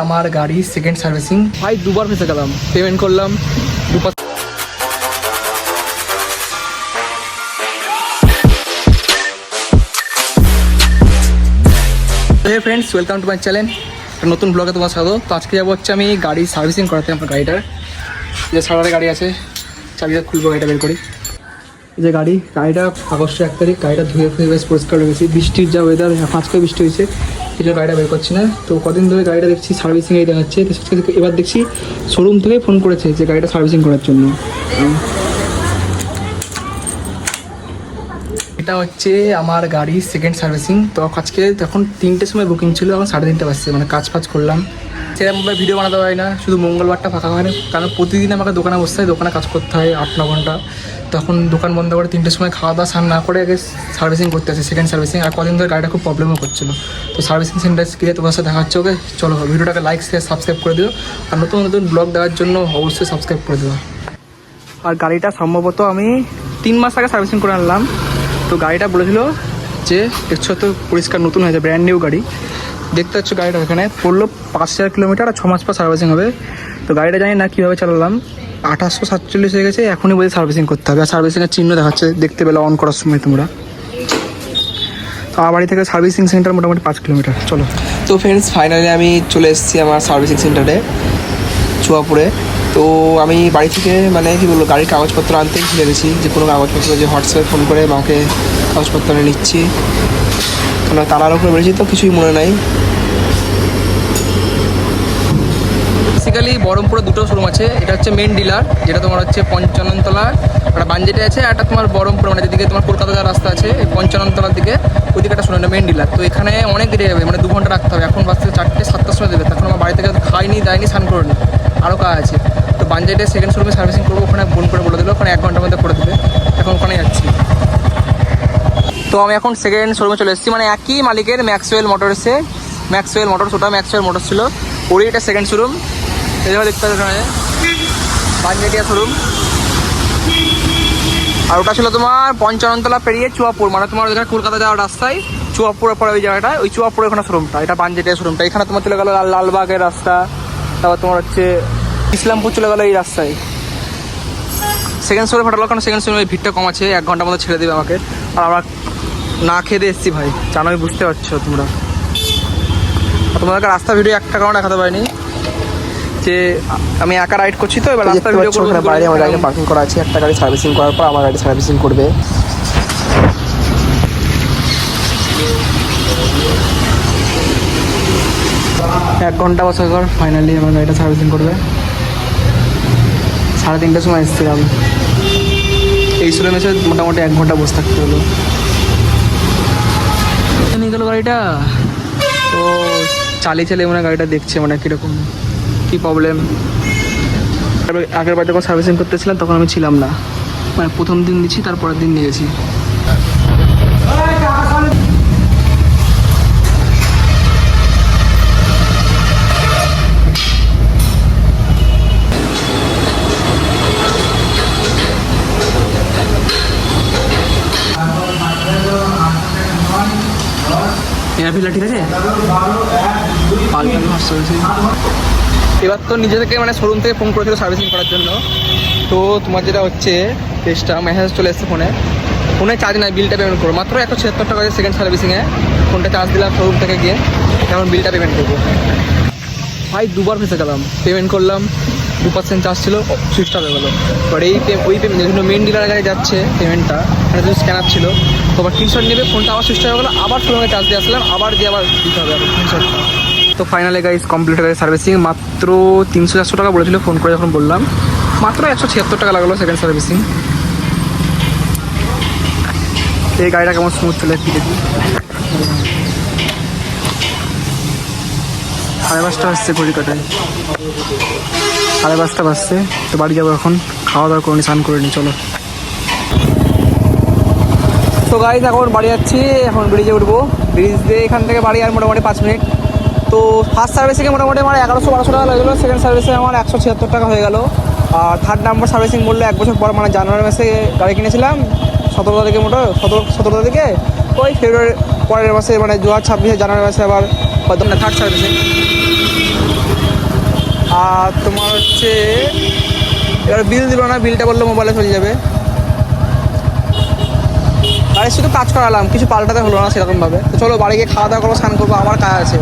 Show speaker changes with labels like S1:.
S1: আমার গাড়ি second servicing ভাই দুবার ফেসে গেলাম, পেমেন্ট করলাম 2%। Hey friends, welcome to my channel. একটা নতুন ব্লগে তোমার স্বাগত। তো আজকে যাবো হচ্ছে আমি গাড়ি সার্ভিসিং করাতে। আমার গাড়িটার যে সারারে গাড়ি আছে, চাবিটা খুলবো, গাড়িটা বের করি। যে গাড়িটা আগস্টের 1 তারিখ, গাড়িটা ধুয়ে বেশ পরিষ্কার রেখেছি। বৃষ্টির যা ওয়েদার, আজকে বৃষ্টি হয়েছে, এই জন্য গাড়িটা বের করছি না। তো কদিন ধরে গাড়িটা দেখছি সার্ভিসিংয়েই দেখাচ্ছে। তো এবার দেখছি শোরুম থেকে ফোন করেছে যে গাড়িটা সার্ভিসিং করার জন্য। এটা হচ্ছে আমার গাড়ি সেকেন্ড সার্ভিসিং। তো আজকে তখন 3টের সময় বুকিং ছিল, এখন 3:30 বাজছে। মানে কাজ করলাম, সেরকমভাবে ভিডিও বানাতে হয় না, শুধু মঙ্গলবারটা ফাঁকা হয় না, কারণ প্রতিদিন আমাকে দোকানে বসতে হয়, দোকানে কাজ করতে হয় 8-9 ঘন্টা। তখন দোকান বন্ধ করে 3টের সময় খাওয়া দাওয়া স্নান না করে আগে সার্ভিসিং করতে আসে, সেকেন্ড সার্ভিসিং। আর কদিন ধরে গাড়িটা খুব প্রবলেমও করছিলো। তো সার্ভিসিং সেন্টার গিয়ে তোমার সাথে দেখা হচ্ছে। ওকে চলো, ভিডিওটাকে লাইক শেয়ার সাবস্ক্রাইব করে দিও। আর নতুন নতুন ব্লগ দেওয়ার জন্য অবশ্যই সাবস্ক্রাইব করে দেওয়া। আর গাড়িটা সম্ভবত আমি 3 মাস আগে সার্ভিসিং করে আনলাম। তো গাড়িটা বলেছিল যে দেখছো তো পরিষ্কার নতুন হয়েছে, ব্র্যান্ড নিউ গাড়ি। দেখতে পাচ্ছ গাড়িটা এখানে পড়লো 5000 কিলোমিটার, আর 6 মাস পর সার্ভিসিং হবে। তো গাড়িটা জানি না কীভাবে চালালাম, 2847 হয়ে গেছে। এখনই বলছে সার্ভিসিং করতে হবে। আর সার্ভিসিংয়ের চিহ্ন দেখাচ্ছে, দেখতে পেলে অন করার সময় তোমরা। তো আমার বাড়ি থেকে সার্ভিসিং সেন্টার মোটামুটি 5 কিলোমিটার। চলো।
S2: তো ফ্রেন্ডস, ফাইনালি আমি চলে এসেছি আমার সার্ভিসিং সেন্টারে চুয়াপুরে। তো আমি বাড়ি থেকে মানে কী বলবো, গাড়ির কাগজপত্র আনতেই ভুলে গেছি। যে কোনো কাগজপত্র, যে হোয়াটসঅ্যাপে ফোন করে মাকে কাগজপত্র এনে নিচ্ছি, কারণ তাড়ার উপরে বেরিয়েছি, তো কিছুই মনে নাই।
S1: বেসিক্যালি বহরমপুরে 2টো শোরুম আছে। এটা হচ্ছে মেন ডিলার, যেটা তোমার হচ্ছে 55 তলা, একটা বানজেটে আছে। একটা তোমার বহরমপুর মানে যেদিকে তোমার কলকাতা যাওয়ার রাস্তা আছে, 55 তলার দিকে, ওইদিকে একটা শোরুম, মেন ডিলার। তো এখানে অনেক দেরি হবে, মানে 2 ঘন্টা রাখতে হবে। এখন বাজতে 4টে 7টার সময় দেবে। তখন আমার বাড়ি থেকে খাইনি, দেয়নি, স্নান করিনি, আরও কাজ আছে। তো বানজেটে সেকেন্ড শোরুমে সার্ভিসিং করবো, ওখানে ফোন করে বলে দিল, ওখানে 1 ঘন্টার মধ্যে করে দেবে। এখন ওখানে যাচ্ছি। তো আমি এখন সেকেন্ড শোরুমে চলে এসেছি, মানে একই মালিকের, ম্যাক্সওয়েল মোটরসে। ম্যাক্সওয়েল মোটরস, ওটা ম্যাক্সওয়েল মোটরস ছিল, ওরই এটা সেকেন্ড শোরুম। এইভাবে দেখতে পাচ্ছি এখানে বানজেটিয়া শোরুম। আর ওটা ছিল তোমার 55 তলা পেরিয়ে চুয়াপুর, মানে তোমার যেখানে কলকাতা যাওয়ার রাস্তায় চুয়াপুরের পরে ওই জায়গাটা, ওই চুয়াপুরের ওখানে শোরুমটা। এটা বানজেটিয়া শোরুমটা। এখানে তোমার চলে গেলো লালবাগের রাস্তা, তারপর তোমার হচ্ছে ইসলামপুর চলে গেলো এই রাস্তায়। সেকেন্ড শোরুমে ফাটালো, কারণ সেকেন্ড শোরুমে ভিড়টা কম আছে, 1 ঘন্টার মধ্যে ছেড়ে দেবে আমাকে। আর আমরা না খেয়ে দিয়ে এসেছি ভাই, জানোই, বুঝতে পারছো তোমরা। তোমাদেরকে রাস্তা ভিডিও একটা কারণে দেখাতে পারিনি, যে আমি একা রাইড করছি। তো এবার রাস্তা ভিডিও করবো।
S2: বাইরে আমার গাড়ি পার্কিং করা আছে, একটা গাড়ি সার্ভিসিং করার পর আমার গাড়ি সার্ভিসিং করবে।
S1: 1 ঘন্টা বছর পর ফাইনালি আমার গাড়িটা সার্ভিসিং করবে। 3:30টার সময় এসেছিলাম, এই শোরুমে এসে মোটামুটি 1 ঘন্টা বসে থাকতে হলো। নিয়ে গেলো গাড়িটা। তো চালিয়ে মানে গাড়িটা দেখছে, মানে কীরকম কী প্রবলেম। আগের বার যখন সার্ভিসিং করতেছিলাম তখন আমি ছিলাম না, মানে প্রথম দিন দিচ্ছি, তারপরের দিন নিয়ে গেছি। এয়ারফিল্টার ঠিক আছে, পাল্টানো আসছে। এবার তো নিজে থেকে মানে শোরুম থেকে ফোন করেছিল সার্ভিসিং করার জন্য। তো তোমার যেটা হচ্ছে টেস্টটা মেসেজ চলে এসছে ফোনে চার্জ নাই, বিলটা পেমেন্ট করবো। মাত্র 176 টাকা আছে সেকেন্ড সার্ভিসিংয়ে। ফোনটা চার্জ দিলাম শোরুম থেকে গিয়ে, এখন বিলটা পেমেন্ট করবো। ভাই দুবার ফেসে গেলাম, পেমেন্ট করলাম, 2% চার্জ ছিল, সুইচ অফ হয়ে গেলো। এবার ওই পেমেন্ট যেগুলো মেন ডিলারের কাছে যাচ্ছে পেমেন্টটা, এখানে যদি স্ক্যানার ছিল, তো আবার স্ক্রিনশট নেবে, ফোনটা আবার সুইচ অফ হয়ে গেলো, আবার শোরুমে চার্জ দিয়ে আসলাম, আবার দিয়ে আবার দিতে হবে স্ক্রিনশটটা। তো ফাইনালি গাইস কমপ্লিট হয়ে গেছে সার্ভিসিং। মাত্র 300-400 টাকা বলেছিল ফোন করে, যখন বললাম মাত্র 176 টাকা লাগলো সেকেন্ড সার্ভিসিং। এই গাড়িটা কেমন স্মুথ চলে একটু দেখি। 5:30 আসছে ঘড়ি কাটায়, 5:30 বাজছে। তো বাড়ি যাবো এখন, খাওয়া দাওয়া করে স্নান করে নি। চলো। তো গাইস এখন বাড়ি যাচ্ছি, এখন ব্রিজে উঠবো। ব্রিজ দিয়ে এখান থেকে বাড়ি আর মোটামুটি 5 মিনিট। তো ফার্স্ট সার্ভিসিংয়ে মোটামুটি আমার 1100-1200 টাকা লাগলো, সেকেন্ড সার্ভিসে আমার 176 টাকা হয়ে গেল। আর থার্ড নাম্বার সার্ভিসিং বললে 1 বছর পর, মানে জানুয়ারি মাসে গাড়ি কিনেছিলাম 17 তারিখে, 17 তারিখে, ওই ফেব্রুয়ারি পরের মাসে, মানে 2026 জানুয়ারি মাসে আবার থার্ড সার্ভিসিং। আর তোমার হচ্ছে এবার বিল দিল না, বিলটা বললো মোবাইলে চলে যাবে। গাড়ি শুধু কাজ করালাম, কিছু পাল্টাতে হলো না সেরকমভাবে। তো চলো বাড়ি গিয়ে খাওয়া দাওয়া করবো, স্নান করবো, আবার কাজ আছে।